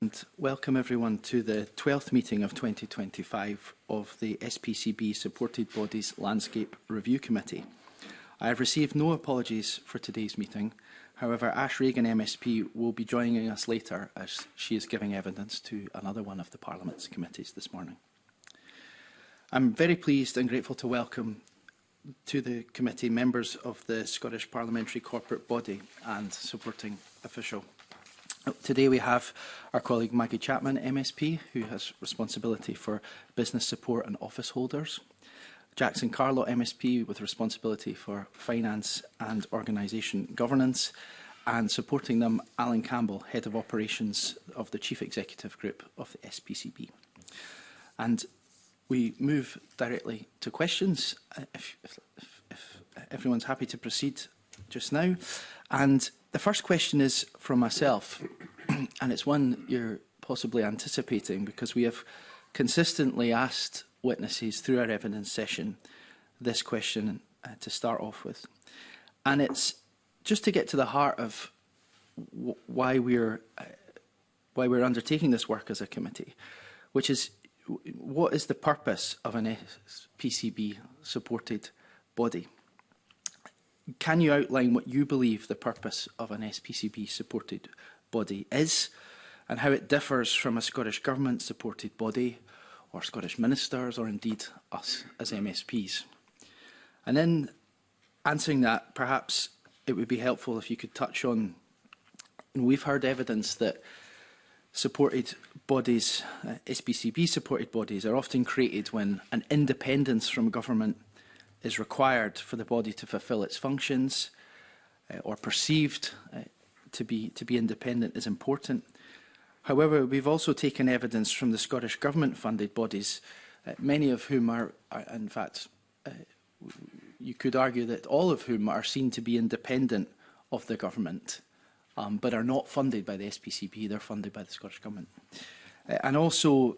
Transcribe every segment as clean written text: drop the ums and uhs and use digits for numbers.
And welcome everyone to the 12th meeting of 2025 of the SPCB Supported Bodies Landscape Review Committee. I have received no apologies for today's meeting. However, Ash Regan MSP will be joining us later as she is giving evidence to another one of the Parliament's committees this morning. I'm very pleased and grateful to welcome to the committee members of the Scottish Parliamentary Corporate Body and supporting official. Today we have our colleague Maggie Chapman, MSP, who has responsibility for business support and office holders. Jackson Carlo, MSP, with responsibility for finance and organisation governance. And supporting them, Alan Campbell, Head of Operations of the Chief Executive Group of the SPCB. And we move directly to questions, if everyone's happy to proceed just now. And the first question is from myself, and it's one you're possibly anticipating because we have consistently asked witnesses through our evidence session this question to start off with. And it's just to get to the heart of why we're undertaking this work as a committee, which is what is the purpose of an SPCB-supported body? Can you outline what you believe the purpose of an SPCB-supported body is and how it differs from a Scottish Government-supported body or Scottish ministers or indeed us as MSPs? And in answering that, perhaps it would be helpful if you could touch on, we've heard evidence that supported bodies, SPCB-supported bodies, are often created when an independence from government is required for the body to fulfil its functions or perceived to be independent is important. However, we've also taken evidence from the Scottish Government-funded bodies, many of whom are in fact, you could argue that all of whom are seen to be independent of the government, but are not funded by the SPCB, they're funded by the Scottish Government. And also,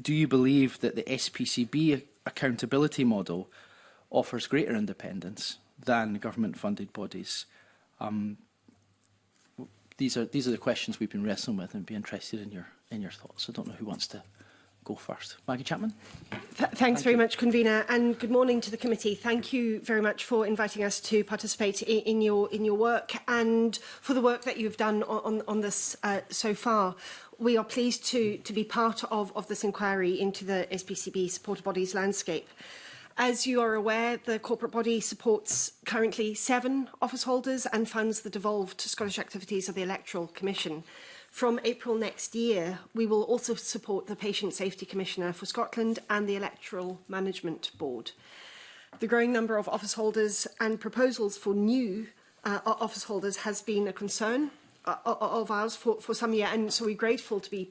do you believe that the SPCB accountability model offers greater independence than government-funded bodies? These are the questions we've been wrestling with, and be interested in your thoughts. I don't know who wants to go first. Maggie Chapman. Thanks very much, Convener, and good morning to the committee. Thank you very much for inviting us to participate in your work and for the work that you've done on this so far. We are pleased to be part of this inquiry into the SPCB supported bodies landscape. As you are aware, the corporate body supports currently 7 office holders and funds the devolved Scottish activities of the Electoral Commission. From April next year, we will also support the Patient Safety Commissioner for Scotland and the Electoral Management Board. The growing number of office holders and proposals for new office holders has been a concern of ours for some years, and so we're grateful to be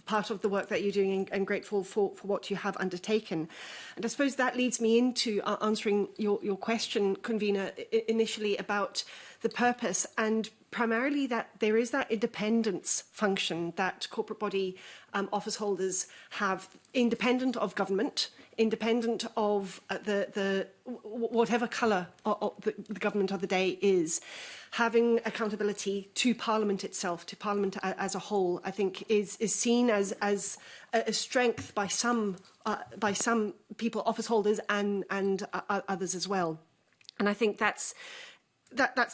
part of the work that you're doing and grateful for what you have undertaken. And I suppose that leads me into answering your question, Convener, initially about the purpose, and primarily that there is that independence function that corporate body office holders have, independent of government, independent of whatever colour the government of the day is. Having accountability to Parliament itself, to Parliament as a whole, I think is seen as a strength by some people, office holders, and others as well. And I think that's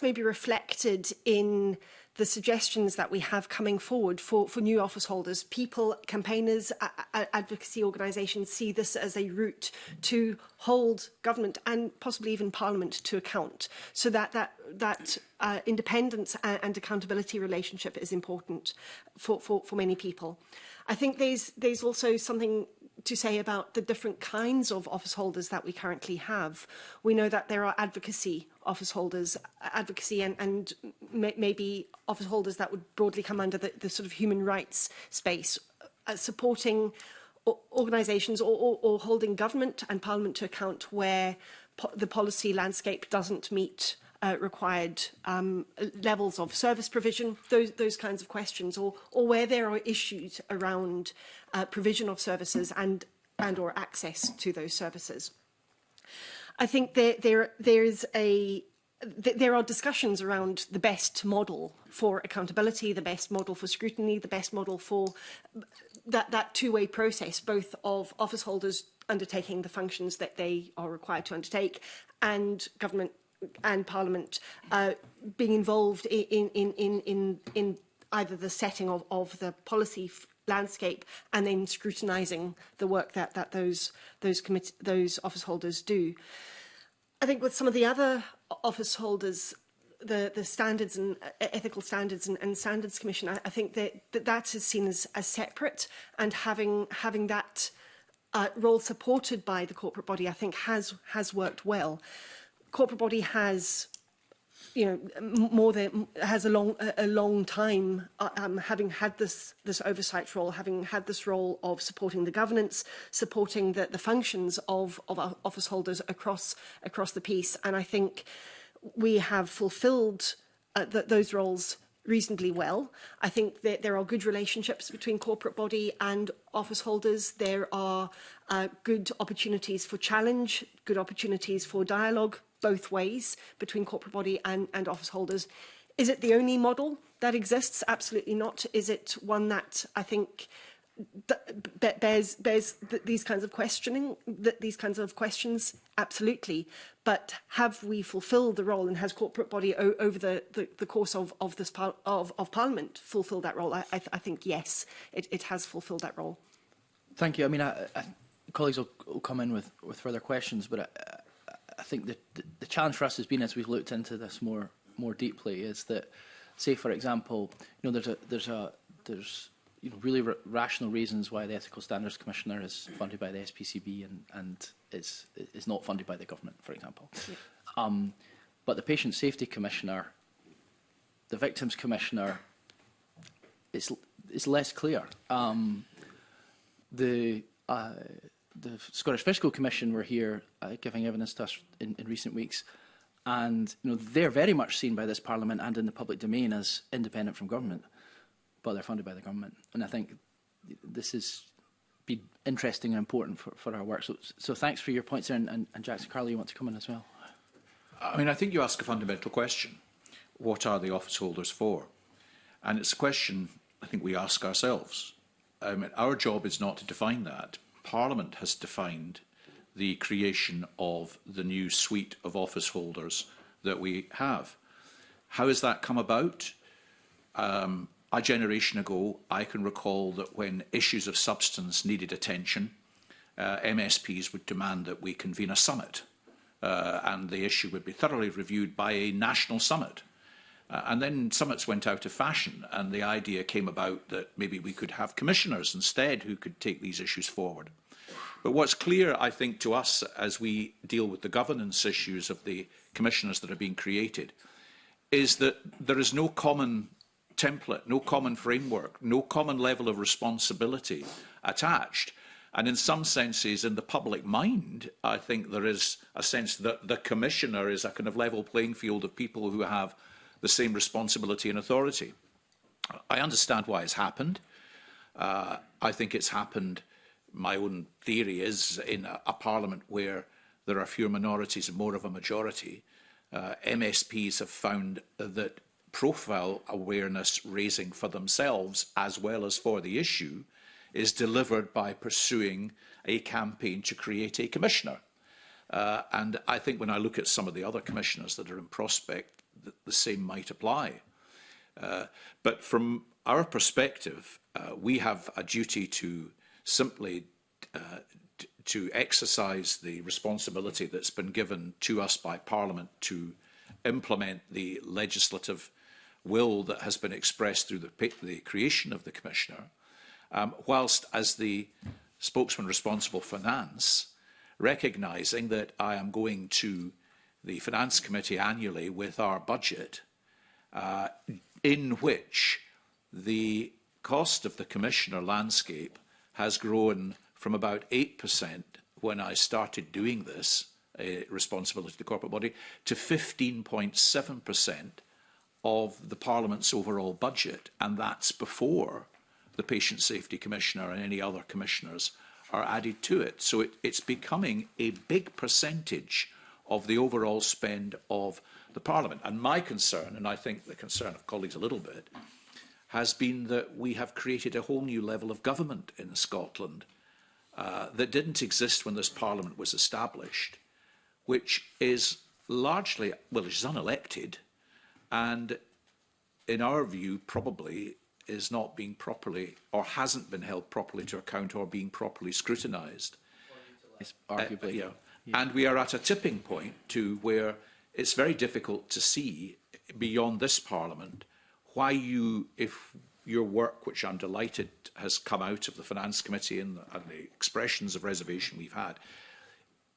maybe reflected in the suggestions that we have coming forward for new office holders. People, campaigners, advocacy organisations see this as a route to hold government and possibly even Parliament to account. So that independence and accountability relationship is important for many people. I think there's also something to say about the different kinds of office holders that we currently have. We know that there are advocacy office holders, advocacy and maybe office holders that would broadly come under the sort of human rights space, supporting organisations or holding government and Parliament to account where the policy landscape doesn't meet required levels of service provision, those kinds of questions, or where there are issues around provision of services and or access to those services. I think there is a there are discussions around the best model for accountability, the best model for scrutiny, the best model for that two-way process, both of office holders undertaking the functions that they are required to undertake and government and Parliament being involved in either the setting of the policy landscape and then scrutinising the work that those office holders do. I think with some of the other office holders, the standards and ethical standards and standards commission, I think that is seen as separate, and having that role supported by the corporate body, I think has worked well. Corporate body has, has a long time having had this oversight role, having had this role of supporting the governance, supporting the functions of our office holders across the piece, and I think we have fulfilled those roles reasonably well. I think that there are good relationships between corporate body and office holders. There are good opportunities for challenge, good opportunities for dialogue, both ways between corporate body and office holders. Is it the only model that exists? Absolutely not. Is it one that I think bears these kinds of questioning, these kinds of questions? Absolutely. But have we fulfilled the role, and has corporate body over the course of Parliament fulfilled that role? I think yes, it has fulfilled that role. Thank you. I mean, colleagues will come in with further questions, but I think the challenge for us has been, as we've looked into this more deeply, is that, say for example, there's really rational reasons why the Ethical Standards Commissioner is funded by the SPCB and is not funded by the government, for example. Yeah. But the Patient Safety Commissioner, the Victims Commissioner, is less clear. The Scottish Fiscal Commission were here giving evidence to us in recent weeks, and they're very much seen by this Parliament and in the public domain as independent from government, but they're funded by the government. And I think this has been interesting and important for our work. So thanks for your points there, and Jackson Carley, you want to come in as well? I mean, I think you ask a fundamental question. What are the office holders for? And it's a question I think we ask ourselves. I mean, our job is not to define that. Parliament has defined the creation of the new suite of office holders that we have. How has that come about? A generation ago, I can recall that when issues of substance needed attention, MSPs would demand that we convene a summit, and the issue would be thoroughly reviewed by a national summit. And then summits went out of fashion, and the idea came about that maybe we could have commissioners instead who could take these issues forward. But what's clear, I think, to us as we deal with the governance issues of the commissioners that are being created, is that there is no common template, no common framework, no common level of responsibility attached. And in some senses, in the public mind, I think there is a sense that the commissioner is a kind of level playing field of people who have the same responsibility and authority. I understand why it's happened. I think it's happened, my own theory is, in a parliament where there are fewer minorities and more of a majority, MSPs have found that profile awareness raising for themselves as well as for the issue is delivered by pursuing a campaign to create a commissioner. And I think when I look at some of the other commissioners that are in prospect, the same might apply. But from our perspective, we have a duty to simply to exercise the responsibility that's been given to us by Parliament to implement the legislative will that has been expressed through the creation of the Commissioner, whilst as the spokesman responsible for finance, recognising that I am going to the Finance Committee annually with our budget, in which the cost of the Commissioner landscape has grown from about 8% when I started doing this, responsibility to the corporate body, to 15.7% of the Parliament's overall budget, and that's before the Patient Safety Commissioner and any other commissioners are added to it. So it's becoming a big percentage of the overall spend of the Parliament. And my concern, and I think the concern of colleagues a little bit, has been that we have created a whole new level of government in Scotland that didn't exist when this Parliament was established, which is largely, well, it's unelected, and in our view, probably is not being properly, or hasn't been held properly to account, or being properly scrutinised. Arguably. Yeah. And we are at a tipping point to where it's very difficult to see beyond this Parliament why you, if your work, which I'm delighted has come out of the Finance Committee and the expressions of reservation we've had,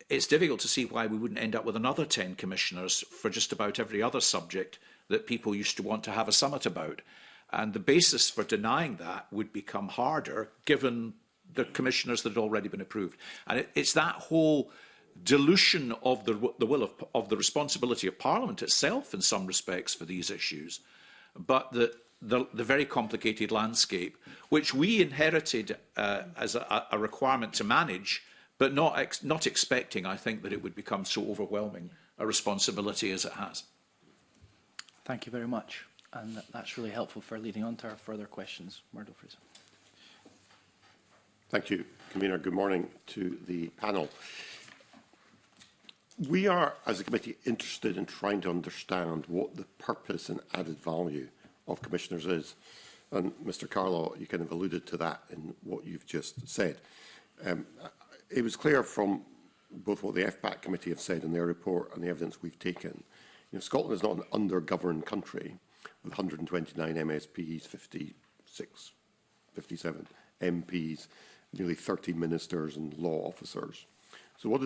it's difficult to see why we wouldn't end up with another 10 commissioners for just about every other subject that people used to want to have a summit about. And the basis for denying that would become harder given the commissioners that had already been approved. And it's that whole dilution of the will of the responsibility of Parliament itself in some respects for these issues, but the very complicated landscape, which we inherited as a requirement to manage, but not expecting, I think, that it would become so overwhelming a responsibility as it has. Thank you very much. And that's really helpful for leading on to our further questions. Murdo Fraser. Thank you, Convener. Good morning to the panel. We are, as a committee, interested in trying to understand what the purpose and added value of commissioners is. And Mr. Carlaw, you kind of alluded to that in what you've just said. It was clear from both what the FPAC committee have said in their report and the evidence we've taken. You know, Scotland is not an under-governed country with 129 MSPs, 56, 57 MPs, nearly 30 ministers and law officers. So what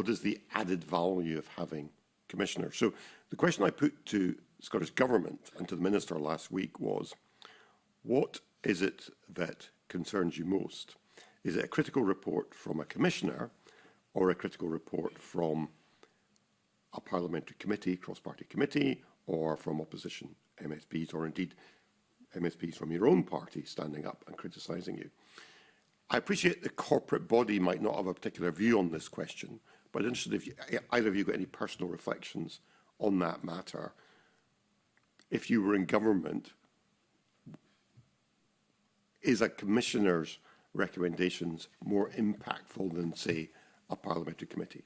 is the added value of having commissioners? So the question I put to Scottish Government and to the Minister last week was, what is it that concerns you most? Is it a critical report from a commissioner or a critical report from a parliamentary committee, cross-party committee, or from opposition MSPs, or indeed MSPs from your own party standing up and criticising you? I appreciate the corporate body might not have a particular view on this question, but I'm interested if either of you got any personal reflections on that matter. If you were in government, is a commissioner's recommendations more impactful than, say, a parliamentary committee?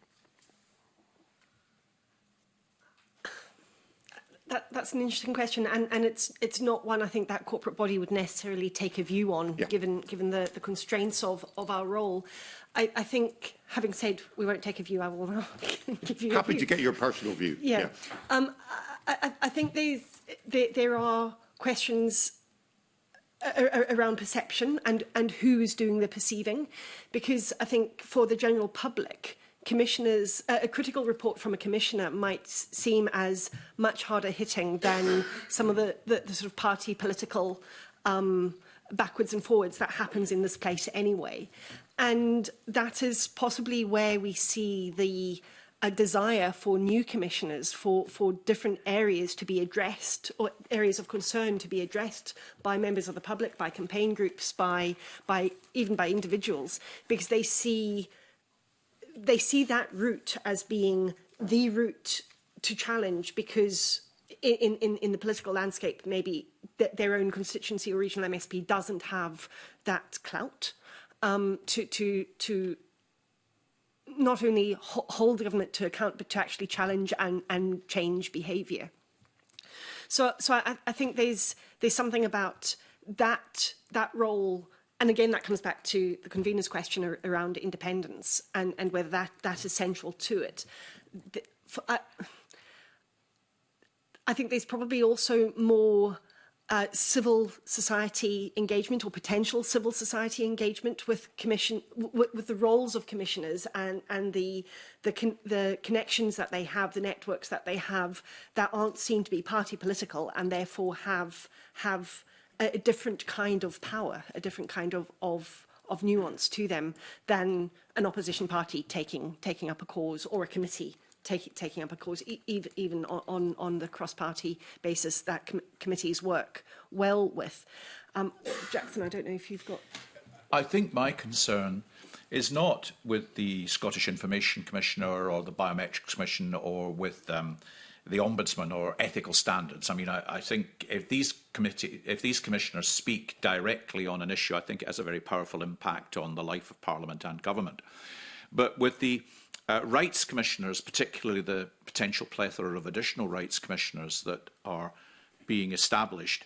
That's an interesting question, and it's not one I think that corporate body would necessarily take a view on, given the constraints of our role. I think, having said we won't take a view, I will now give you Happy to get your personal view. Yeah. I think there are questions around perception and who is doing the perceiving, because I think for the general public, commissioners, a critical report from a commissioner might seem as much harder hitting than some of the sort of party political backwards and forwards that happens in this place anyway. And that is possibly where we see a desire for new commissioners for different areas to be addressed, or areas of concern to be addressed by members of the public, by campaign groups, even by individuals, because they see that route as being the route to challenge, because in the political landscape, maybe their own constituency or regional MSP doesn't have that clout to not only hold the government to account, but to actually challenge and change behaviour. So I think there's something about that role. And again, that comes back to the convener's question around independence and whether that is central to it. I think there's probably also more civil society engagement, or potential civil society engagement with the roles of commissioners and the connections that they have, the networks that they have, that aren't seen to be party political and therefore have a different kind of power, a different kind of nuance to them than an opposition party taking up a cause, or a committee taking up a cause, even on the cross-party basis that committees work well with. Jackson, I don't know if you've got... I think my concern is not with the Scottish Information Commissioner or the Biometrics Commission or with the Ombudsman or ethical standards. I mean, I think if these commissioners speak directly on an issue, I think it has a very powerful impact on the life of Parliament and government. But with the rights commissioners, particularly the potential plethora of additional rights commissioners that are being established,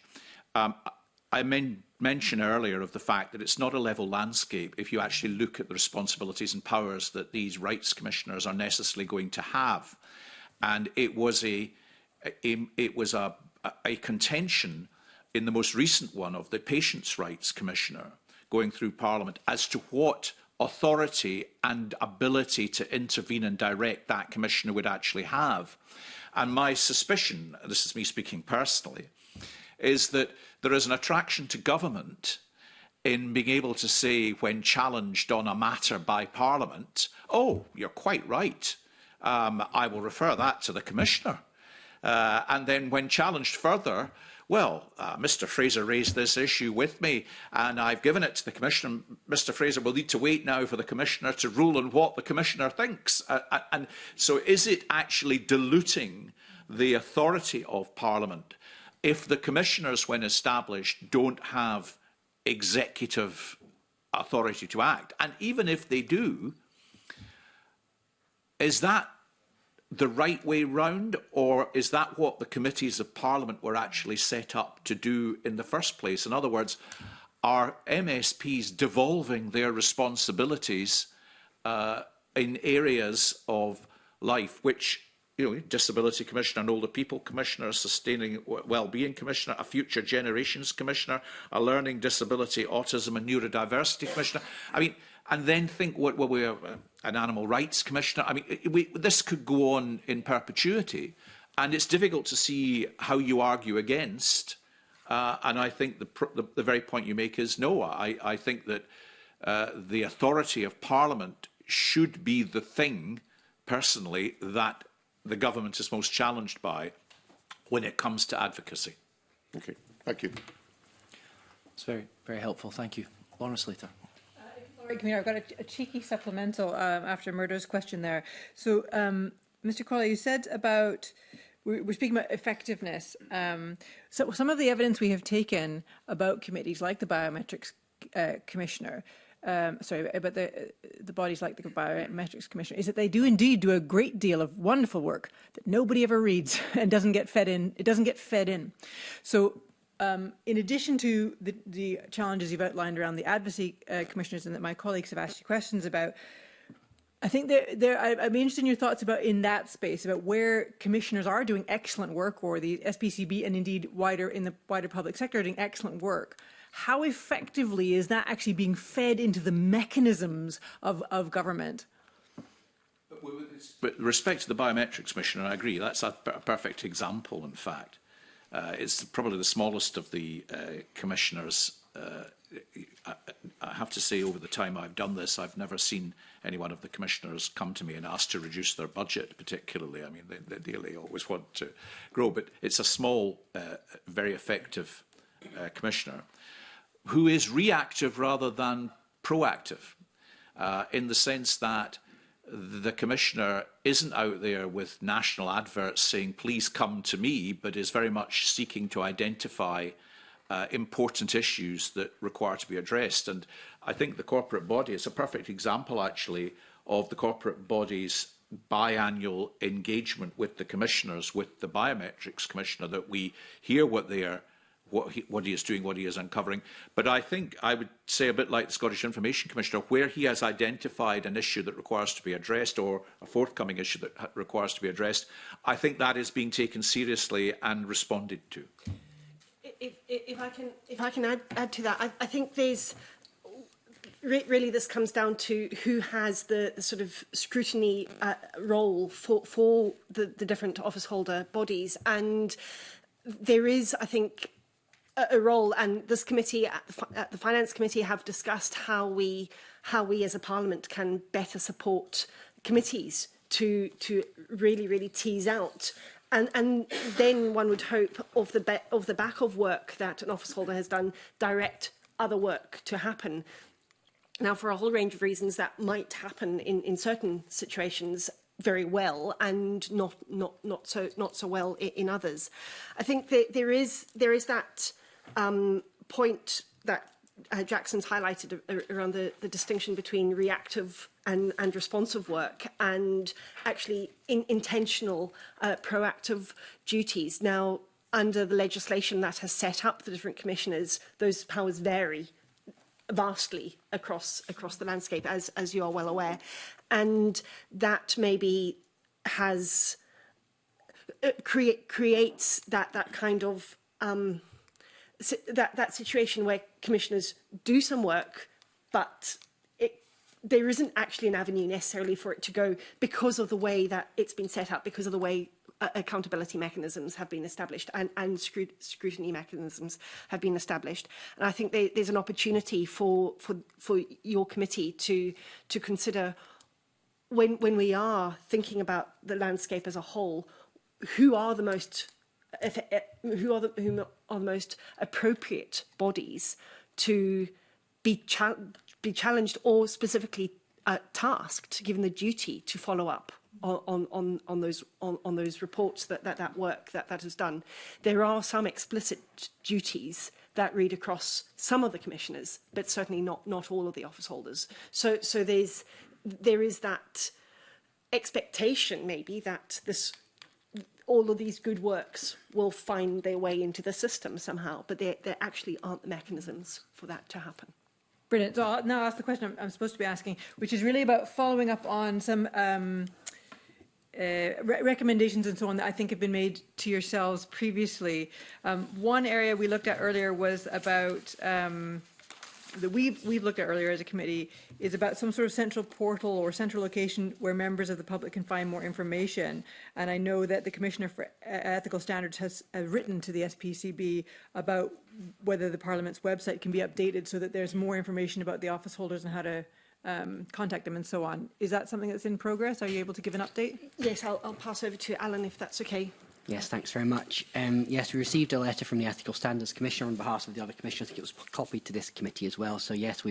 I mentioned earlier of the fact that it's not a level landscape if you actually look at the responsibilities and powers that these rights commissioners are necessarily going to have. And it was a contention in the most recent one of the Patients' Rights Commissioner going through Parliament as to what authority and ability to intervene and direct that commissioner would actually have. And my suspicion, this is me speaking personally, is that there is an attraction to government in being able to say, when challenged on a matter by Parliament, oh, you're quite right. I will refer that to the Commissioner. And then when challenged further, well, Mr Fraser raised this issue with me and I've given it to the Commissioner. Mr Fraser will need to wait now for the Commissioner to rule on what the Commissioner thinks. And so is it actually diluting the authority of Parliament if the Commissioners, when established, don't have executive authority to act? And even if they do, is that the right way round, or is that what the committees of Parliament were actually set up to do in the first place? In other words, are MSPs devolving their responsibilities in areas of life which, you know, Disability Commissioner, an Older People Commissioner, a Sustaining Wellbeing Commissioner, a Future Generations Commissioner, a Learning Disability, Autism and Neurodiversity Commissioner? I mean, and then think, well, we have an Animal Rights Commissioner. I mean, this could go on in perpetuity, and it's difficult to see how you argue against. And I think the very point you make is no. I think that the authority of Parliament should be the thing, personally, that the government is most challenged by when it comes to advocacy. Okay, thank you. It's very, very helpful. Thank you. Lawrence Slater. Sorry, I've got a cheeky supplemental after Murdo's question there. So, Mr. Crawley, you said about, we're speaking about effectiveness. So some of the evidence we have taken about committees like the Biometrics Commissioner, about the bodies like the Biometrics Commissioner, is that they do indeed do a great deal of wonderful work that nobody ever reads and doesn't get fed in. It doesn't get fed in. So, in addition to the challenges you've outlined around the advocacy commissioners and that my colleagues have asked you questions about, I think I'd be interested in your thoughts about in that space, about where commissioners are doing excellent work, or the SPCB and indeed in the wider public sector are doing excellent work. How effectively is that actually being fed into the mechanisms of government? With respect to the Biometrics Commissioner, I agree. That's a perfect example, in fact. It's probably the smallest of the commissioners. I have to say, over the time I've done this, I've never seen any one of the commissioners come to me and ask to reduce their budget, particularly. I mean, they always want to grow, but it's a small, very effective commissioner who is reactive rather than proactive, in the sense that the Commissioner isn't out there with national adverts saying, please come to me, but is very much seeking to identify important issues that require to be addressed. And I think the corporate body is a perfect example, actually, of the corporate body's biannual engagement with the Commissioners, with the Biometrics Commissioner, that we hear what they are, what he is doing, what he is uncovering. But I think I would say, a bit like the Scottish Information Commissioner, where he has identified an issue that requires to be addressed, or a forthcoming issue that requires to be addressed, I think that is being taken seriously and responded to. If I can add to that, I think there's really, this comes down to who has the sort of scrutiny role for the different office holder bodies, and there is, I think, a role, and this committee at the Finance Committee have discussed how we as a Parliament can better support committees to really tease out, and then one would hope of the back of work that an office holder has done, direct other work to happen. Now, for a whole range of reasons, that might happen in certain situations very well, and not so well in others. I think that there is that point that Jackson's highlighted around the distinction between reactive and responsive work, and actually intentional proactive duties. Now, under the legislation that has set up the different commissioners, those powers vary vastly across the landscape, as you are well aware, and that maybe has creates that kind of that situation where commissioners do some work, but there isn't actually an avenue necessarily for it to go because of the way that it's been set up, because of the way accountability mechanisms have been established and scrutiny mechanisms have been established. And I think there's an opportunity for your committee to consider, when we are thinking about the landscape as a whole, who are the most appropriate bodies to be challenged or specifically tasked, given the duty to follow up on those reports, that work that is done. There are some explicit duties that read across some of the commissioners, but certainly not all of the office holders. So there is that expectation, maybe, that all of these good works will find their way into the system somehow, but there actually aren't the mechanisms for that to happen. Brilliant. So I'll now ask the question I'm supposed to be asking, which is really about following up on some recommendations and so on that I think have been made to yourselves previously. One area we looked at earlier was about that we've looked at earlier as a committee is about some sort of central portal or central location where members of the public can find more information. And I know that the Commissioner for Ethical Standards has written to the SPCB about whether the Parliament's website can be updated so that there's more information about the office holders and how to contact them and so on. Is that something that's in progress? Are you able to give an update? Yes, I'll pass over to Alan if that's okay. Yes, thanks very much. Yes, we received a letter from the Ethical Standards Commissioner on behalf of the other commissioners. I think it was copied to this committee as well. So yes,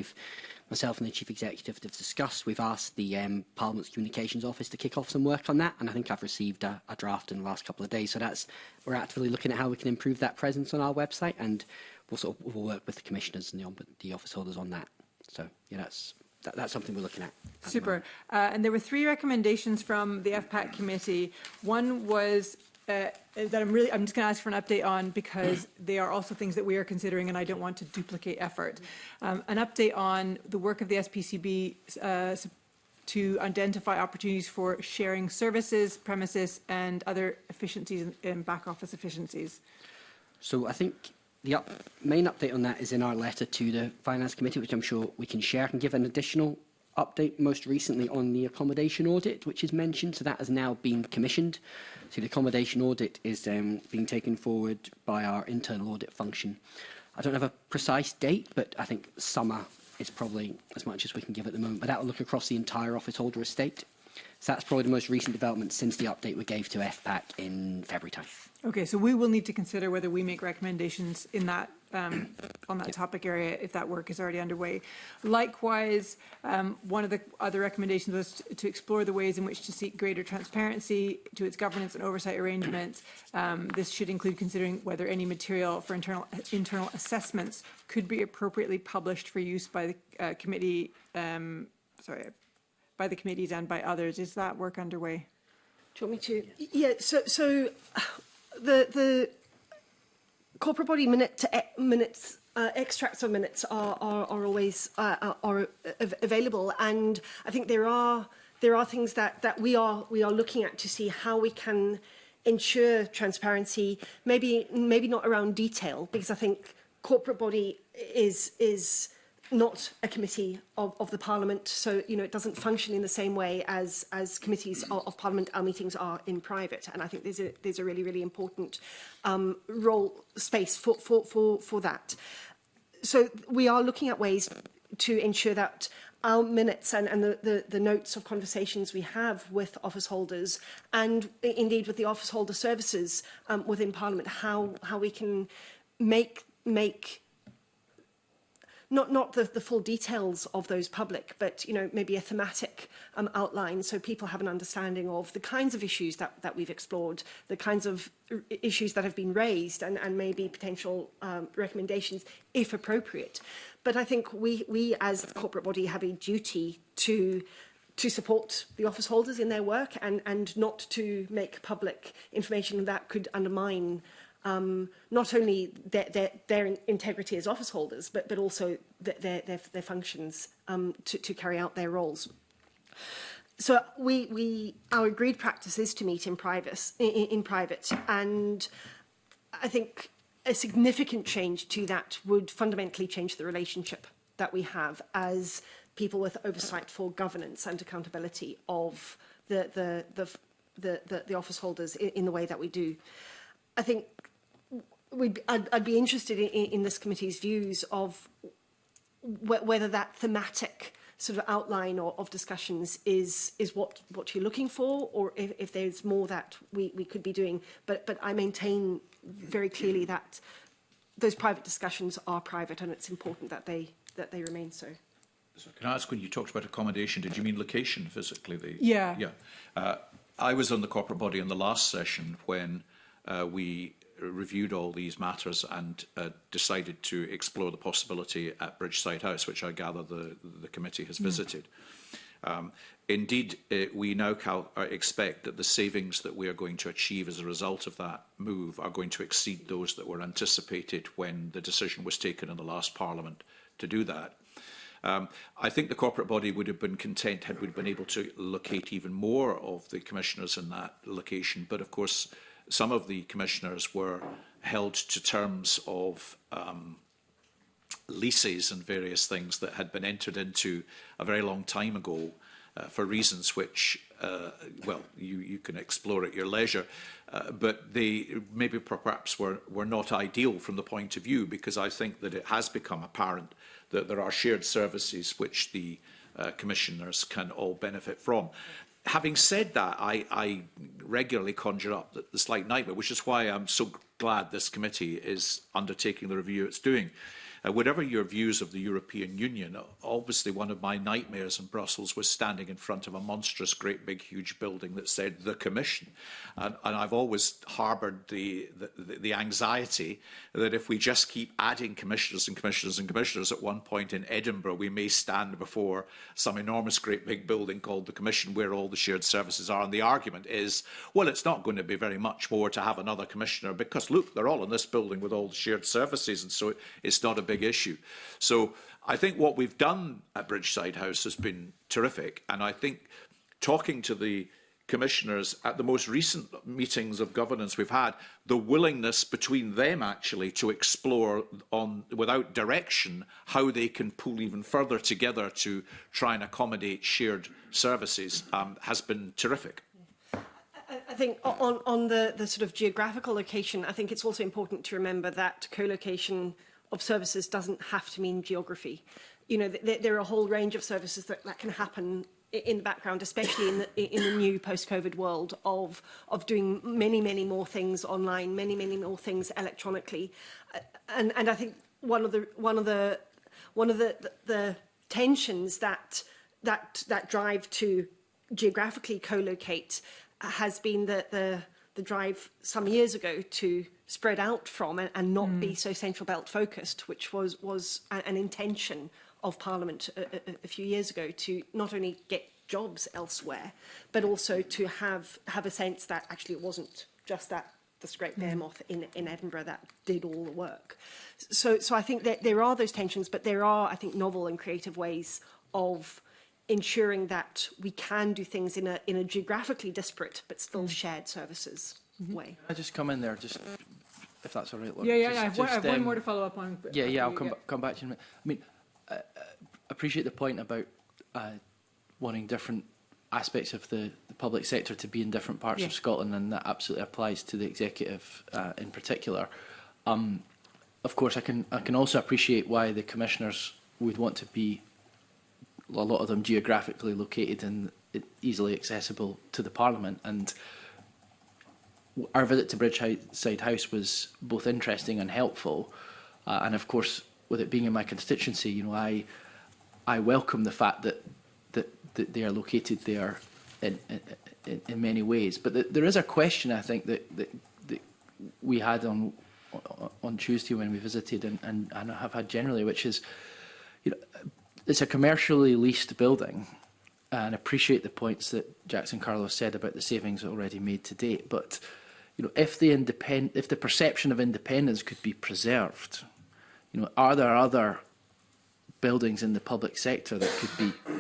myself and the Chief Executive have discussed. We've asked the Parliament's Communications Office to kick off some work on that, and I think I've received a draft in the last couple of days. So we're actively looking at how we can improve that presence on our website, and we'll work with the commissioners and the office holders on that. So yeah, that's something we're looking at. Super. And there were 3 recommendations from the FPAC committee. One was that I'm just going to ask for an update on, because they are also things that we are considering and I don't want to duplicate effort. An update on the work of the SPCB to identify opportunities for sharing services, premises and other efficiencies and back office efficiencies. So I think the main update on that is in our letter to the Finance Committee, which I'm sure we can share. I can give an additional update most recently on the accommodation audit, which is mentioned. So that has now been commissioned. So the accommodation audit is being taken forward by our internal audit function. I don't have a precise date, but I think summer is probably as much as we can give at the moment. But that will look across the entire office holder estate. So that's probably the most recent development since the update we gave to FPAC in February time. Okay, so we will need to consider whether we make recommendations in that on that topic area if that work is already underway. Likewise, one of the other recommendations was to explore the ways in which to seek greater transparency to its governance and oversight arrangements. This should include considering whether any material for internal assessments could be appropriately published for use by the committee. By the committees and by others. Is that work underway? Do you want me to? Yeah. So the corporate body minutes, extracts of minutes are always available, and I think there are things that we are looking at to see how we can ensure transparency. Maybe not around detail, because I think corporate body is not a committee of the Parliament, so it doesn't function in the same way as committees of Parliament. Our meetings are in private, and I think there's a really important role space for that. So we are looking at ways to ensure that our minutes and the notes of conversations we have with office holders, and indeed with the office holder services not the full details of those public, but maybe a thematic outline, so people have an understanding of the kinds of issues that we've explored, the kinds of issues that have been raised, and maybe potential recommendations if appropriate. But I think we as the corporate body have a duty to support the office holders in their work and not to make public information that could undermine not only their integrity as office holders, but also their functions to carry out their roles. So our agreed practice is to meet in private, and I think a significant change to that would fundamentally change the relationship that we have as people with oversight for governance and accountability of the office holders in the way that we do. I think I'd be interested in this committee's views of whether that thematic sort of outline of discussions is what you're looking for, or if there's more that we could be doing. But I maintain very clearly that those private discussions are private, and it's important that they remain so. So can I ask, when you talked about accommodation, did you mean location physically? Yeah. Yeah. I was on the corporate body in the last session when we reviewed all these matters and decided to explore the possibility at Bridgeside House, which I gather the committee has visited. Indeed, we now expect that the savings that we are going to achieve as a result of that move are going to exceed those that were anticipated when the decision was taken in the last Parliament to do that. I think the corporate body would have been content had we been able to locate even more of the commissioners in that location. But of course, some of the commissioners were held to terms of leases and various things that had been entered into a very long time ago for reasons which, well, you can explore at your leisure. But they maybe perhaps were not ideal from the point of view, because I think that it has become apparent that there are shared services which the commissioners can all benefit from. Having said that, I regularly conjure up the slight nightmare, which is why I'm so glad this committee is undertaking the review it's doing. Whatever your views of the European Union, obviously one of my nightmares in Brussels was standing in front of a monstrous, great, big, huge building that said the Commission. And I've always harboured the anxiety that if we just keep adding commissioners and commissioners and commissioners, at one point in Edinburgh, we may stand before some enormous, great, big building called the Commission where all the shared services are. And the argument is, well, it's not going to be very much more to have another commissioner because, look, they're all in this building with all the shared services. And so it's not a big issue. So I think what we've done at Bridgeside House has been terrific, and I think talking to the commissioners at the most recent meetings of governance we've had, the willingness between them actually to explore without direction how they can pull even further together to try and accommodate shared services has been terrific. I think on the sort of geographical location, I think it's also important to remember that co-location of services doesn't have to mean geography. There are a whole range of services that can happen in the background, especially in the new post-COVID world of doing many more things online, many more things electronically, and I think one of the tensions that drive to geographically co-locate has been the drive some years ago to spread out from and not be so central belt focused, which was an intention of Parliament a few years ago to not only get jobs elsewhere, but also to have a sense that actually it wasn't just this great behemoth in Edinburgh that did all the work. So I think that there are those tensions, but there are, I think, novel and creative ways of ensuring that we can do things in a geographically disparate but still shared services way. Can I just come in there, just if that's all right? Look, Yeah. I have one more to follow up on. Yeah, I'll come back to you in a minute. I mean, I appreciate the point about wanting different aspects of the public sector to be in different parts of Scotland, and that absolutely applies to the executive in particular. Of course, I can also appreciate why the commissioners would want to be, a lot of them, geographically located and easily accessible to the Parliament. And our visit to Bridgeside House was both interesting and helpful. And of course, with it being in my constituency, you know, I welcome the fact that they are located there in many ways. But there is a question, I think, that we had on Tuesday when we visited, and have had generally, which is, you know, it's a commercially leased building, and appreciate the points that Jackson Carlos said about the savings already made to date. But you know, if the perception of independence could be preserved, you know, are there other buildings in the public sector that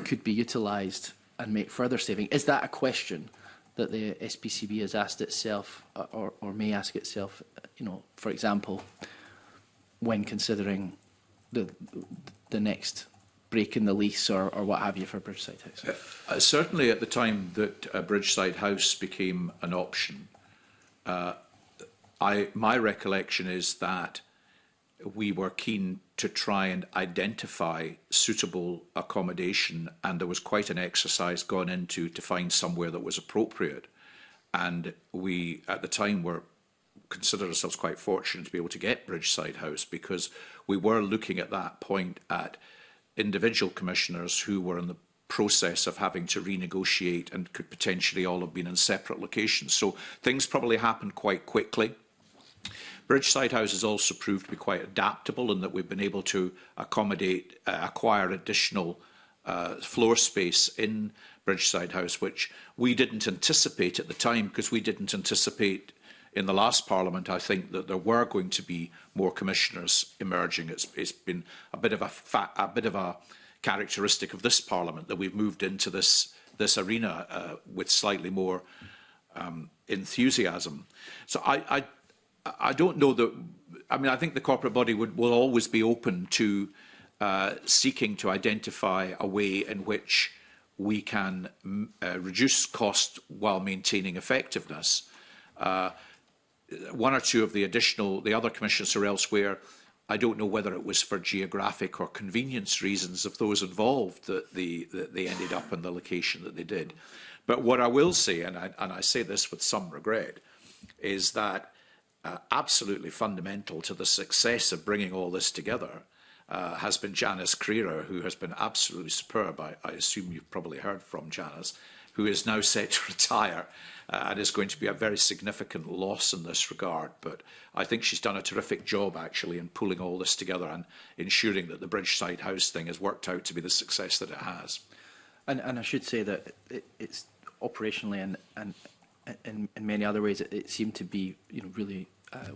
could be utilised and make further saving? Is that a question that the SPCB has asked itself, or may ask itself? You know, for example, when considering the next break in the lease or what have you for Bridgeside House? Certainly at the time that Bridgeside House became an option, my recollection is that we were keen to try and identify suitable accommodation, and there was quite an exercise gone into to find somewhere that was appropriate. And we, at the time, considered ourselves quite fortunate to be able to get Bridgeside House, because we were looking at that point at individual commissioners who were in the process of having to renegotiate and could potentially all have been in separate locations. So things probably happened quite quickly. Bridgeside House has also proved to be quite adaptable in that we've been able to acquire additional floor space in Bridgeside House, which we didn't anticipate at the time, because we didn't anticipate in the last Parliament, I think, that there were going to be more commissioners emerging. It's been a bit of a characteristic of this Parliament that we've moved into this arena with slightly more enthusiasm. So I don't know that. I mean, I think the corporate body will always be open to seeking to identify a way in which we can reduce cost while maintaining effectiveness. One or two of the other commissioners are elsewhere. I don't know whether it was for geographic or convenience reasons of those involved that they ended up in the location that they did. But what I will say, and I say this with some regret, is that absolutely fundamental to the success of bringing all this together has been Janice Crerar, who has been absolutely superb. I assume you've probably heard from Janice, who is now set to retire and is going to be a very significant loss in this regard. But I think she's done a terrific job, actually, in pulling all this together and ensuring that the Bridgeside House thing has worked out to be the success that it has. And I should say that it's operationally and in many other ways, it seemed to be, you know, really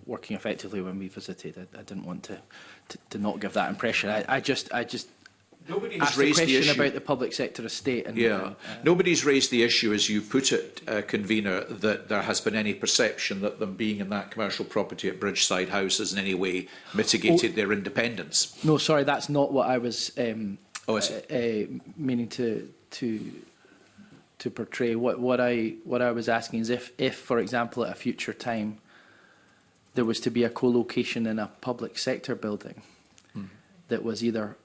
working effectively when we visited. I didn't want to not give that impression. I just Nobody's asked raised the question the issue about the public sector estate. And, nobody's raised the issue, as you put it, convener, that there has been any perception that them being in that commercial property at Bridgeside House has in any way mitigated their independence. No, sorry, that's not what I was meaning to portray. What I was asking is if, for example, at a future time, there was to be a co-location in a public sector building that was either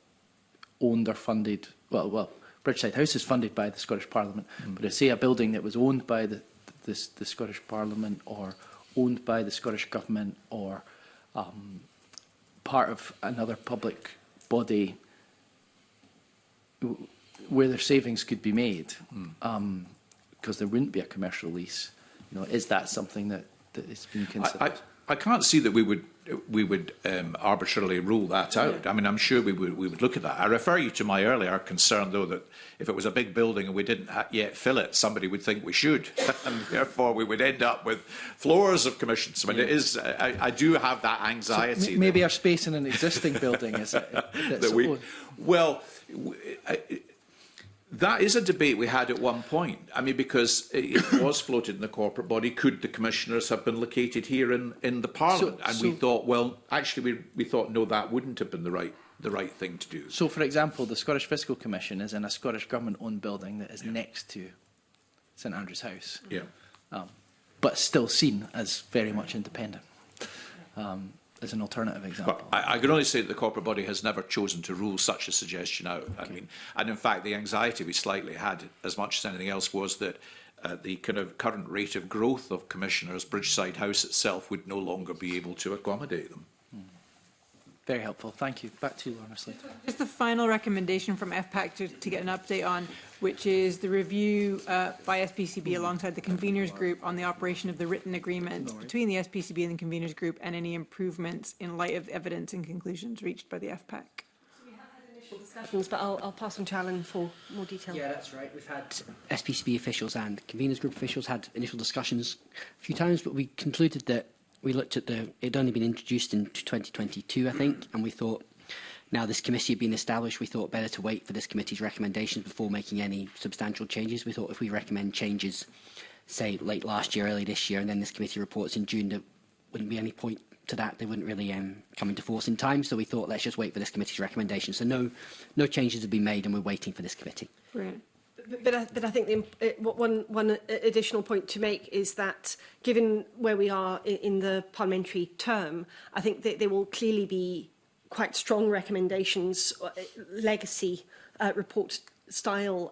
owned or funded. Well, Bridgeside House is funded by the Scottish Parliament, but say a building that was owned by the Scottish Parliament or owned by the Scottish Government or part of another public body where their savings could be made, because there wouldn't be a commercial lease. You know, is that something that is being considered? I can't see that we would arbitrarily rule that out. I mean, I'm sure we would look at that. I refer you to my earlier concern, though, that if it was a big building and we didn't yet fill it, somebody would think we should, and therefore we would end up with floors of commissions. I mean, it is. I do have that anxiety. So maybe our space in an existing building is that is a debate we had at one point. I mean, because it was floated in the corporate body, could the commissioners have been located here in the Parliament? We thought, well, actually, we thought, no, that wouldn't have been the right thing to do. So, for example, the Scottish Fiscal Commission is in a Scottish Government-owned building that is next to St Andrew's House, but still seen as very much independent. As an alternative example. But I can only say that the corporate body has never chosen to rule such a suggestion out. Okay. I mean, and in fact, the anxiety we slightly had, as much as anything else, was that the kind of current rate of growth of commissioners, Bridgeside House itself would no longer be able to accommodate them. Very helpful. Thank you. Back to you, Lorna Slater. Just the final recommendation from FPAC to get an update on, which is the review by SPCB alongside the conveners group on the operation of the written agreement between the SPCB and the conveners group, and any improvements in light of evidence and conclusions reached by the FPAC. Discussions, but I'll pass on to Alan for more detail. Yeah, that's right. We've had SPCB officials and conveners group officials had initial discussions a few times, but we concluded that we looked at it'd only been introduced in 2022, I think, and we thought now this committee had been established, we thought better to wait for this committee's recommendations before making any substantial changes. We thought if we recommend changes, say late last year, early this year, and then this committee reports in June, there wouldn't be any point to that. They wouldn't really come into force in time. So we thought let's just wait for this committee's recommendations. So no changes have been made, and we're waiting for this committee. Brilliant. But I think one additional point to make is that, given where we are in the parliamentary term, I think that there will clearly be quite strong recommendations, legacy report style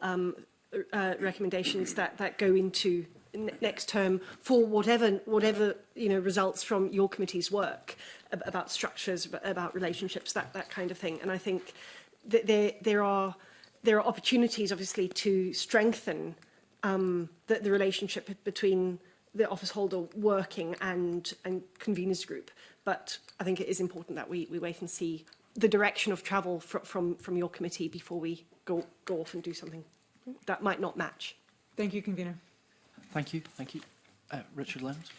recommendations that go into next term for whatever results from your committee's work about structures, about relationships, that kind of thing. And I think that there are opportunities, obviously, to strengthen the relationship between the office holder working and conveners group. But I think it is important that we wait and see the direction of travel from your committee before we go off and do something that might not match. Thank you, convener. Thank you. Thank you. Richard Lens.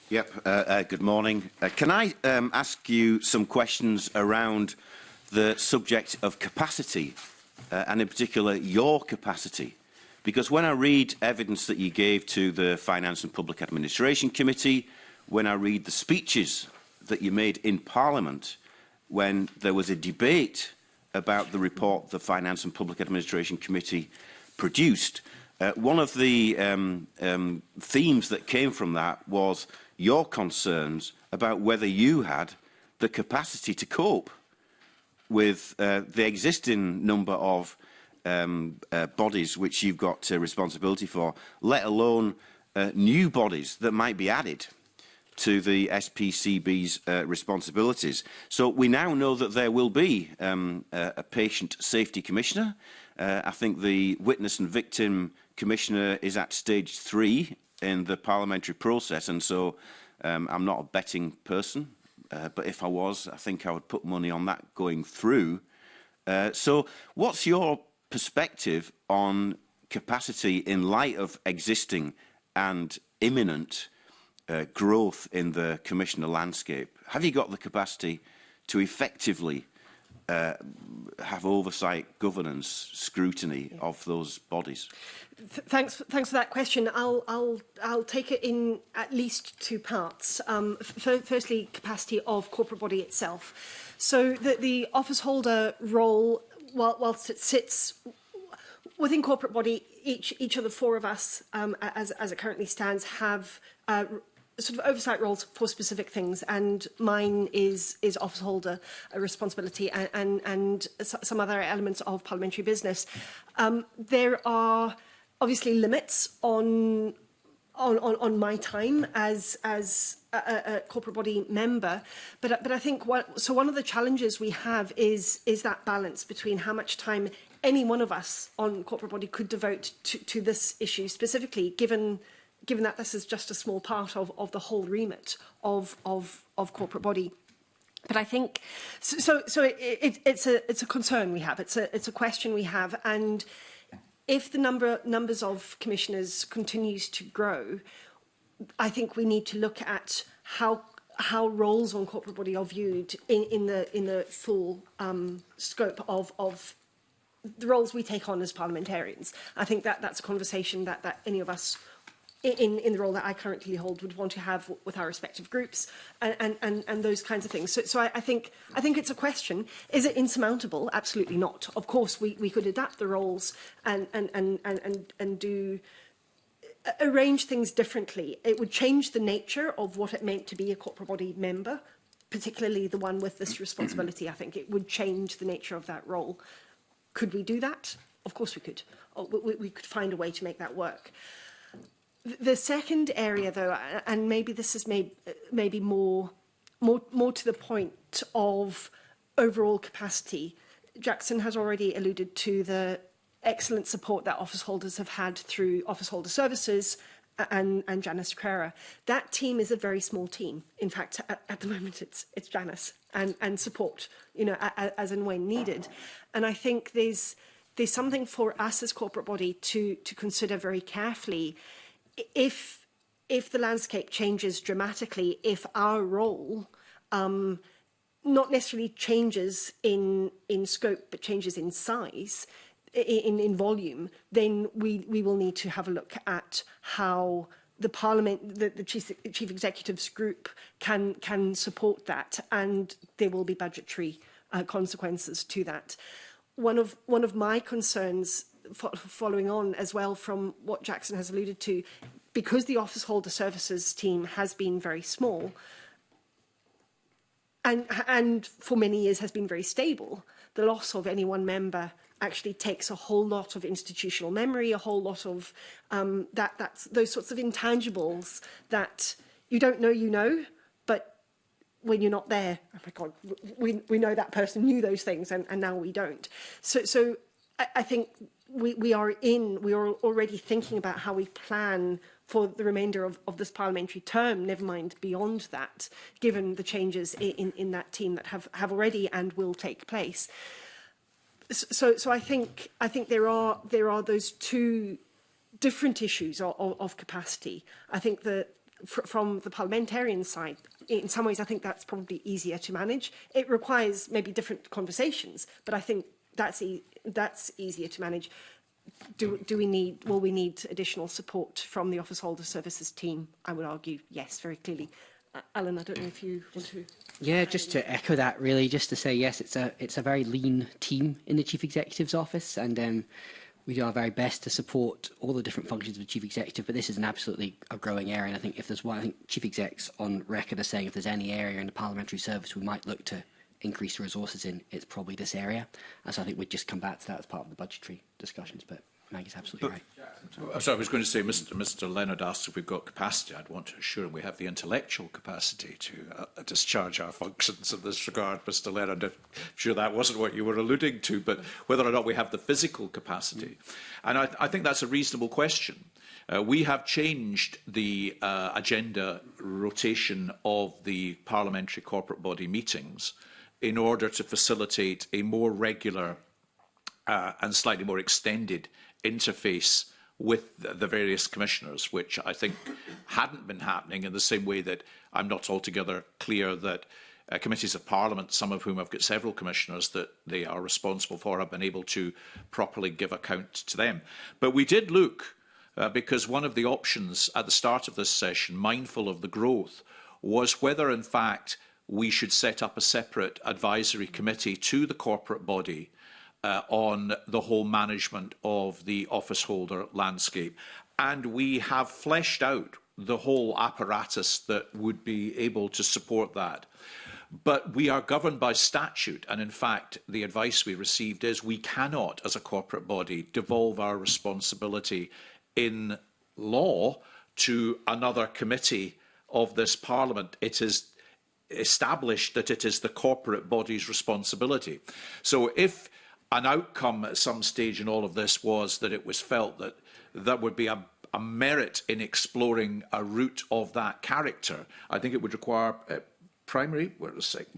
Yep. Good morning. Can I ask you some questions around the subject of capacity, and in particular your capacity? Because when I read evidence that you gave to the Finance and Public Administration Committee, when I read the speeches that you made in Parliament, when there was a debate about the report the Finance and Public Administration Committee produced, one of the themes that came from that was your concerns about whether you had the capacity to cope with the existing number of bodies which you've got responsibility for, let alone new bodies that might be added to the SPCB's responsibilities. So we now know that there will be a patient safety commissioner. I think the witness and victim commissioner is at stage 3 in the parliamentary process, and so I'm not a betting person, but if I was, I think I would put money on that going through. So what's your perspective on capacity in light of existing and imminent growth in the commissioner landscape? Have you got the capacity to effectively have oversight, governance, scrutiny of those bodies? Thanks for that question. I'll take it in at least 2 parts. Firstly, capacity of corporate body itself. So the office holder role, whilst it sits within corporate body, each of the 4 of us, as it currently stands, have sort of oversight roles for specific things, and mine is office holder responsibility and some other elements of parliamentary business. There are obviously limits on my time as a corporate body member, but I think one of the challenges we have is that balance between how much time any one of us on corporate body could devote to this issue specifically, given that this is just a small part of the whole remit of corporate body. But I think it's a concern we have. It's a question we have, and if the numbers of commissioners continues to grow, I think we need to look at how roles on corporate body are viewed in the full scope of the roles we take on as parliamentarians. I think that's a conversation that any of us in the role that I currently hold would want to have with our respective groups and those kinds of things. So I think it's a question. Is it insurmountable? Absolutely not. Of course, we could adapt the roles and do arrange things differently. It would change the nature of what it meant to be a corporate body member, particularly the one with this responsibility. I think it would change the nature of that role. Could we do that? Of course we could. We could find a way to make that work. The second area, though, and maybe this is maybe more to the point of overall capacity, Jackson has already alluded to the excellent support that office holders have had through office holder services and Janice Carrera. That team is a very small team. In fact, at the moment, it's Janice and support, as and when needed. And I think there's something for us as corporate body to consider very carefully. If the landscape changes dramatically, if our role not necessarily changes in scope, but changes in size, in volume, then we will need to have a look at how the Parliament, the Chief Executives group can support that, and there will be budgetary consequences to that. One of my concerns, following on as well from what Jackson has alluded to, because the office holder services team has been very small, and for many years has been very stable, the loss of any one member actually takes a whole lot of institutional memory, a whole lot of that's those sorts of intangibles that you don't know, but when you're not there, oh my God, we know that person knew those things, and now we don't. So I think we are already thinking about how we plan for the remainder of this parliamentary term, never mind beyond that, given the changes in that team that have already and will take place. So I think there are those two different issues of capacity. I think that from the parliamentarian side, in some ways, I think that's probably easier to manage. It requires maybe different conversations, but I think that's easier to manage. Will we need additional support from the office holder services team? I would argue yes, very clearly. Alan, I don't know if you want to. Yeah, just to echo that, really, just to say yes, it's a very lean team in the Chief Executive's office, and we do our very best to support all the different functions of the Chief Executive. But this is absolutely a growing area, and I think if there's one, I think Chief Execs on record are saying if there's any area in the parliamentary service we might look to increase resources in, it's probably this area. And so I think we'd just come back to that as part of the budgetary discussions. But Maggie's absolutely right. So I was going to say, Mr. Leonard asked if we've got capacity. I'd want to assure him we have the intellectual capacity to discharge our functions in this regard, Mr. Leonard. I'm sure that wasn't what you were alluding to, but whether or not we have the physical capacity. And I think that's a reasonable question. We have changed the agenda rotation of the parliamentary corporate body meetings in order to facilitate a more regular and slightly more extended interface with the various commissioners, which I think hadn't been happening, in the same way that I'm not altogether clear that committees of Parliament, some of whom have got several commissioners that they are responsible for, have been able to properly give account to them. But we did look, because one of the options at the start of this session, mindful of the growth, was whether in fact we should set up a separate advisory committee to the corporate body on the whole management of the office holder landscape. And we have fleshed out the whole apparatus that would be able to support that. But we are governed by statute, and in fact the advice we received is we cannot, as a corporate body, devolve our responsibility in law to another committee of this Parliament. It is established that it is the corporate body's responsibility. So if an outcome at some stage in all of this was that it was felt that there would be a merit in exploring a route of that character, I think it would require primary, what was it?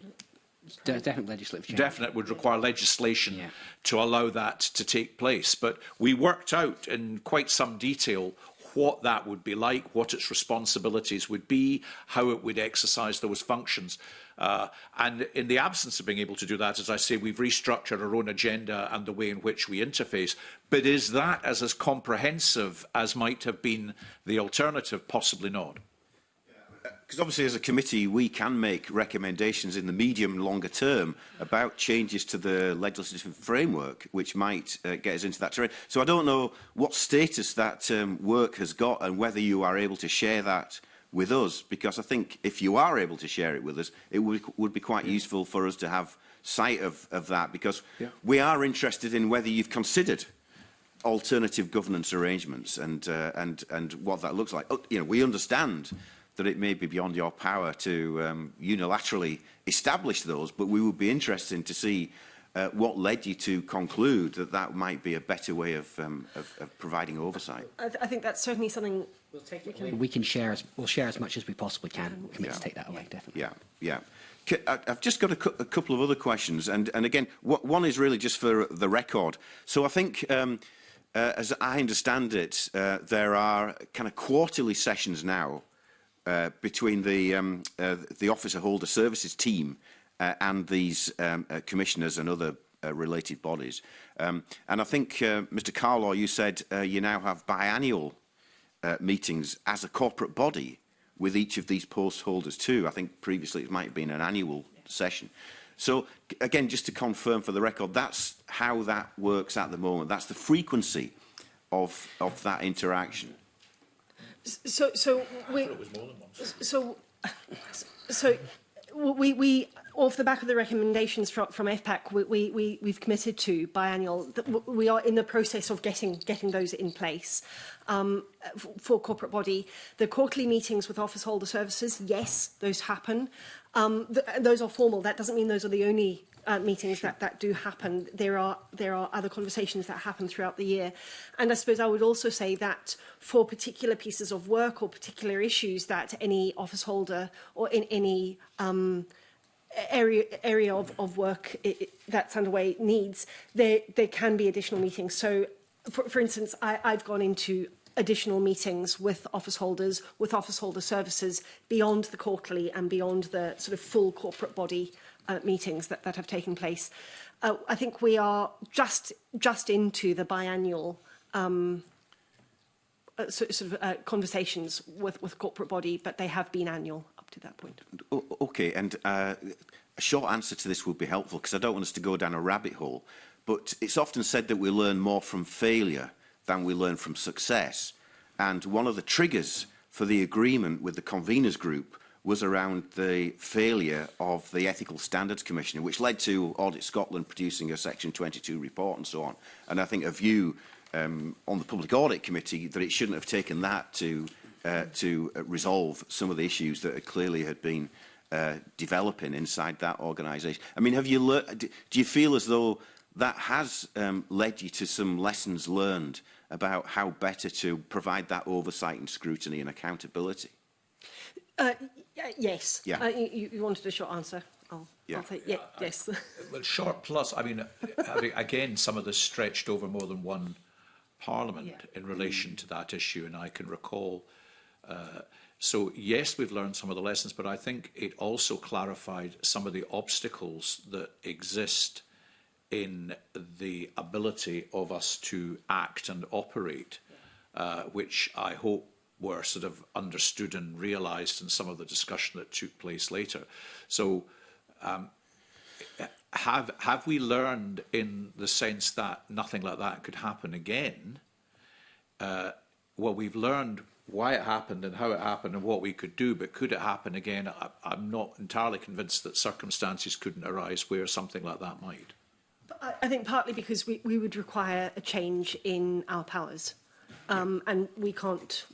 Definite legislative. Definite would require legislation to allow that to take place. But we worked out in quite some detail what that would be like, what its responsibilities would be, how it would exercise those functions. And in the absence of being able to do that, as I say, we've restructured our own agenda and the way in which we interface. But is that as comprehensive as might have been the alternative? Possibly not. Because obviously as a committee we can make recommendations in the medium and longer term about changes to the legislative framework which might get us into that terrain. So I don't know what status that work has got and whether you are able to share that with us, because I think if you are able to share it with us, it would be quite useful for us to have sight of that, because we are interested in whether you've considered alternative governance arrangements and what that looks like. You know, we understand that it may be beyond your power to unilaterally establish those, but we would be interested to see what led you to conclude that that might be a better way of providing oversight. I think that's certainly something We can share we'll share as much as we possibly can. We'll commit to take that away, definitely. I've just got a couple of other questions, and again, one is really just for the record. So I think, as I understand it, there are kind of quarterly sessions now between the officer holder services team and these commissioners and other related bodies. And I think, Mr. Carlaw, you said you now have biannual meetings as a corporate body with each of these post holders too. I think previously it might have been an annual session. So again, just to confirm for the record, that's how that works at the moment. That's the frequency of that interaction. So we off the back of the recommendations from FPAC, we've committed to biannual. We are in the process of getting those in place for corporate body. The quarterly meetings with office holder services, yes, those happen. Those are formal. That doesn't mean those are the only meetings that do happen. There are other conversations that happen throughout the year. And I suppose I would also say that for particular pieces of work or particular issues that any office holder or in any area of work that's underway needs, there can be additional meetings. So, for instance, I've gone into additional meetings with office holders, with office holder services, beyond the quarterly and beyond the sort of full corporate body meetings that have taken place. I think we are just into the biannual conversations with corporate body, but they have been annual up to that point. Okay, and a short answer to this would be helpful, because I don't want us to go down a rabbit hole, but it's often said that we learn more from failure than we learn from success. And one of the triggers for the agreement with the conveners group was around the failure of the Ethical Standards Commissioner, which led to Audit Scotland producing a Section 22 report and so on. And I think a view on the Public Audit Committee that it shouldn't have taken that to resolve some of the issues that clearly had been developing inside that organisation. I mean, do you feel as though that has led you to some lessons learned about how better to provide that oversight and scrutiny and accountability? Yes. Yeah. You wanted a short answer. I'll say yes. Well, short plus, I mean, again, some of this stretched over more than one Parliament in relation to that issue, and I can recall. So, yes, we've learned some of the lessons, but I think it also clarified some of the obstacles that exist in the ability of us to act and operate, which I hope were sort of understood and realised in some of the discussion that took place later. So have we learned in the sense that nothing like that could happen again? Well, we've learned why it happened and how it happened and what we could do, but could it happen again? I'm not entirely convinced that circumstances couldn't arise where something like that might. I think partly because we would require a change in our powers. And we can't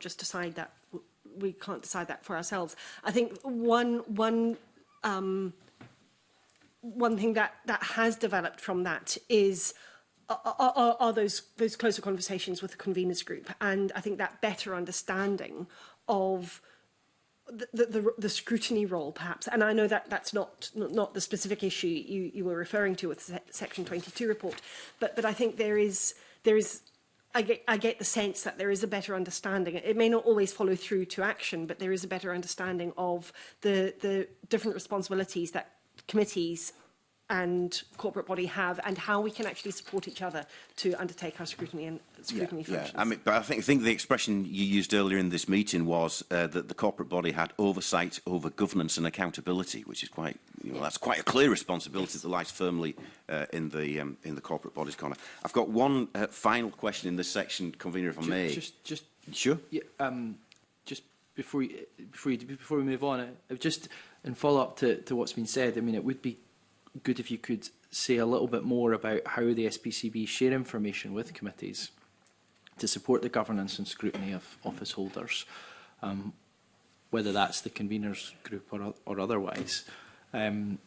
just decide that. We can't decide that for ourselves. I think one thing that has developed from that is are those closer conversations with the conveners group, and I think that better understanding of the scrutiny role, perhaps. And I know that that's not the specific issue you were referring to with the Section 22 report, but I think there is. I get the sense that there is a better understanding. It may not always follow through to action, but there is a better understanding of the different responsibilities that committees and corporate body have, and how we can actually support each other to undertake our scrutiny functions. Yeah. I mean, but I think the expression you used earlier in this meeting was that the corporate body had oversight over governance and accountability, which is quite, that's quite a clear responsibility that lies firmly in the corporate body's corner. I've got one final question in this section, convener, if I may. Just sure. Yeah, just before we move on, just in follow up to what's been said. I mean, it would be good if you could say a little bit more about how the SPCB share information with committees to support the governance and scrutiny of office holders, whether that's the conveners group or otherwise. And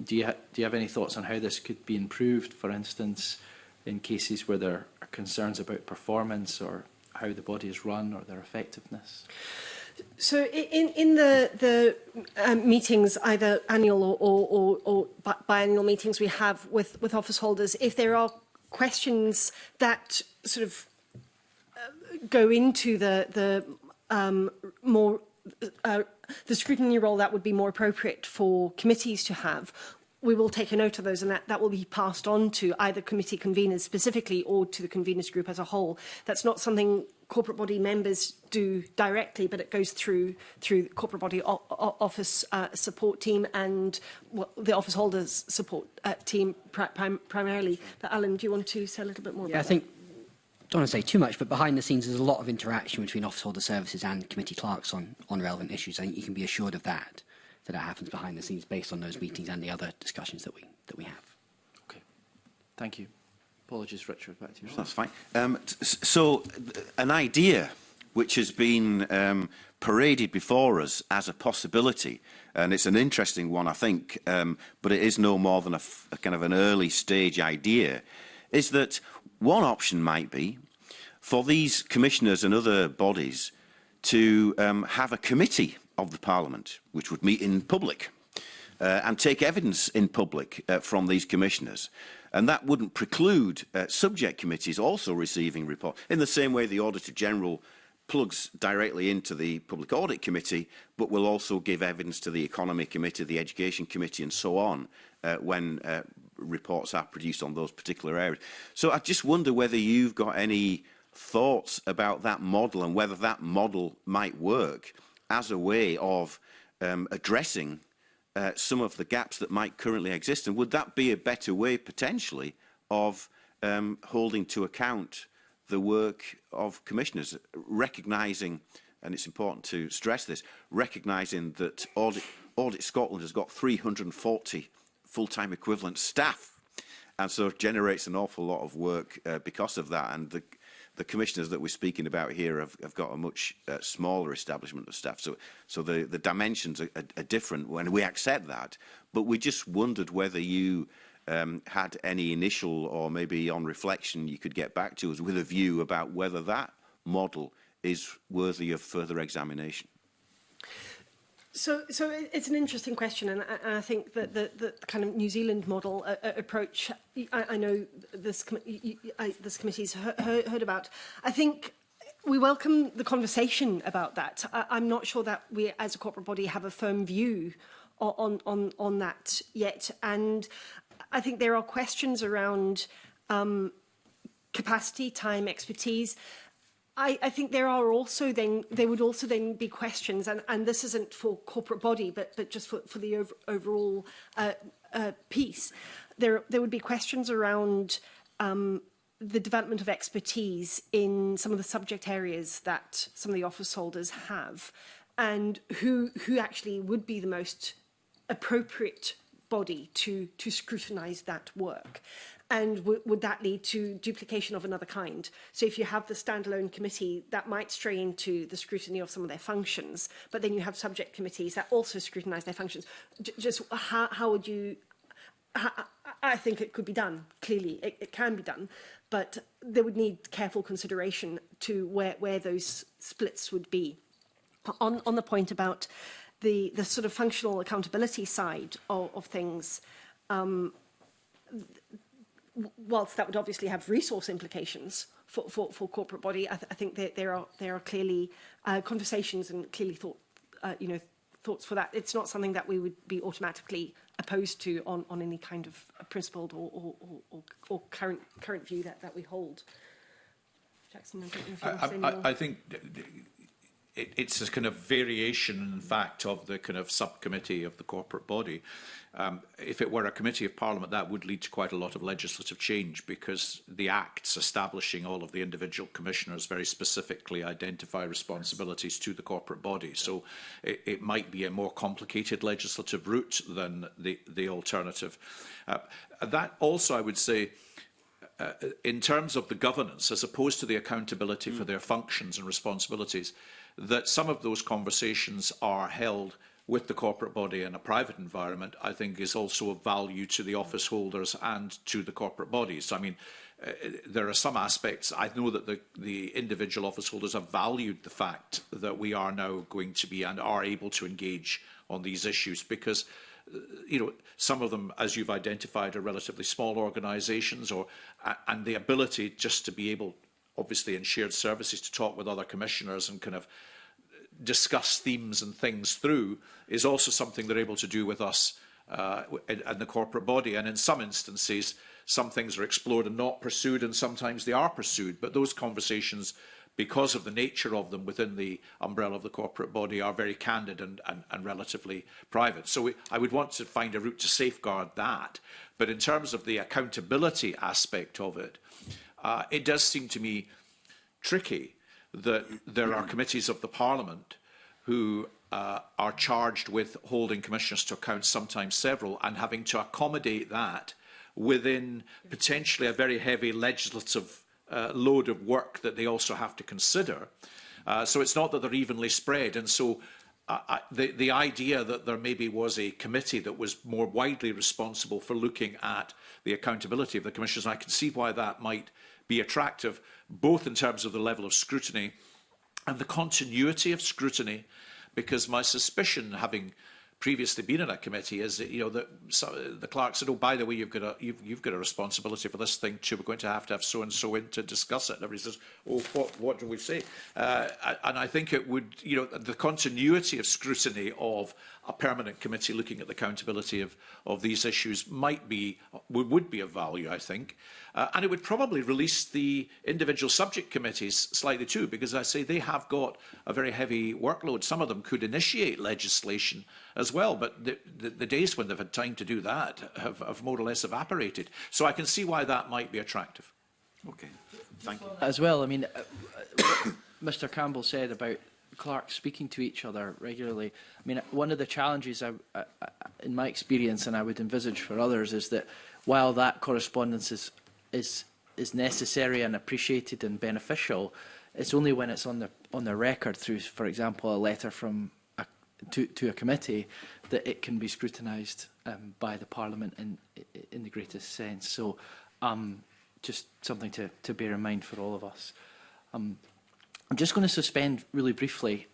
do you have any thoughts on how this could be improved, for instance, in cases where there are concerns about performance or how the body is run or their effectiveness? So in the meetings, either annual or biannual meetings we have with office holders, if there are questions that sort of go into the scrutiny role that would be more appropriate for committees to have, we will take a note of those, and that will be passed on to either committee conveners specifically or to the conveners group as a whole. That's not something corporate body members do directly, but it goes through the corporate body office support team and the office holders support team primarily. But Alan, do you want to say a little bit more about that? I don't want to say too much, but behind the scenes there's a lot of interaction between office holder services and committee clerks on relevant issues. I think you can be assured of that happens behind the scenes based on those meetings and the other discussions that we have. Okay, thank you. Apologies, Richard, back to you. That's fine. So, an idea which has been paraded before us as a possibility, and it's an interesting one, I think, but it is no more than a kind of an early stage idea, is that one option might be for these commissioners and other bodies to have a committee of the Parliament which would meet in public and take evidence in public from these commissioners. And that wouldn't preclude subject committees also receiving reports, in the same way the Auditor General plugs directly into the Public Audit Committee, but will also give evidence to the Economy Committee, the Education Committee and so on when reports are produced on those particular areas. So I just wonder whether you've got any thoughts about that model and whether that model might work as a way of addressing some of the gaps that might currently exist. And would that be a better way, potentially, of holding to account the work of commissioners, recognising, and it's important to stress this, recognising that Audit Scotland has got 340 full-time equivalent staff, and so it generates an awful lot of work because of that. And the commissioners that we're speaking about here have got a much smaller establishment of staff. So the dimensions are different when we accept that. But we just wondered whether you had any initial, or maybe on reflection, you could get back to us with a view about whether that model is worthy of further examination. So it's an interesting question, and I think that the kind of New Zealand model approach, I know this committee's heard about. I think we welcome the conversation about that. I'm not sure that we, as a corporate body, have a firm view on that yet, and I think there are questions around capacity, time, expertise. I think there would also then be questions, and this isn't for corporate body, but just for the overall piece. There would be questions around the development of expertise in some of the subject areas that some of the office holders have, and who actually would be the most appropriate body to scrutinise that work. And would that lead to duplication of another kind? So if you have the standalone committee, that might stray into the scrutiny of some of their functions, but then you have subject committees that also scrutinise their functions. Just how would you... I think it could be done, clearly. It can be done, but there would need careful consideration to where those splits would be. On the point about the sort of functional accountability side of things, whilst that would obviously have resource implications for corporate body, I think that there are clearly conversations and clearly thoughts for that. It's not something that we would be automatically opposed to on any kind of principled or current view that we hold. Jackson, I don't know if you want to say more. I think it's a kind of variation, in fact, of the kind of subcommittee of the corporate body. If it were a committee of Parliament, that would lead to quite a lot of legislative change, because the acts establishing all of the individual commissioners very specifically identify responsibilities to the corporate body. So it might be a more complicated legislative route than the alternative. That also, I would say, in terms of the governance, as opposed to the accountability for their functions and responsibilities, that some of those conversations are held with the corporate body in a private environment, I think is also of value to the office holders and to the corporate bodies. I mean, there are some aspects. I know that the individual office holders have valued the fact that we are now going to be and are able to engage on these issues because, you know, some of them, as you've identified, are relatively small organisations, and the ability just to be able, obviously in shared services, to talk with other commissioners and kind of discuss themes and things through is also something they're able to do with us and the corporate body. And in some instances, some things are explored and not pursued, and sometimes they are pursued. But those conversations, because of the nature of them within the umbrella of the corporate body, are very candid and relatively private. So I would want to find a route to safeguard that. But in terms of the accountability aspect of it, it does seem to me tricky that there are committees of the Parliament who are charged with holding commissioners to account, sometimes several, and having to accommodate that within potentially a very heavy legislative load of work that they also have to consider. So it's not that they're evenly spread. And so the idea that there maybe was a committee that was more widely responsible for looking at the accountability of the commissioners, I can see why that might be attractive, both in terms of the level of scrutiny and the continuity of scrutiny, because my suspicion, having previously been in a committee, is that, you know, that the clerk said, "Oh, by the way, you've got a responsibility for this thing too. We're going to have so and so in to discuss it." And everybody says, "Oh, what do we say?" And I think it would, you know, the continuity of scrutiny of a permanent committee looking at the accountability of these issues would be of value, I think. And it would probably release the individual subject committees slightly too, because I say they have got a very heavy workload. Some of them could initiate legislation as well, but the days when they've had time to do that have more or less evaporated. So I can see why that might be attractive. Okay, thank you. As well, I mean, Mr. Campbell said about clerks speaking to each other regularly. I mean, one of the challenges in my experience, and I would envisage for others, is that while that correspondence is necessary and appreciated and beneficial, it's only when it's on the record through, for example, a letter from to a committee that it can be scrutinised by the Parliament in the greatest sense. So, just something to bear in mind for all of us. I'm just going to suspend really briefly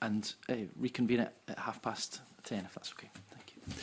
and reconvene at 10:30, if that's okay. Thank you.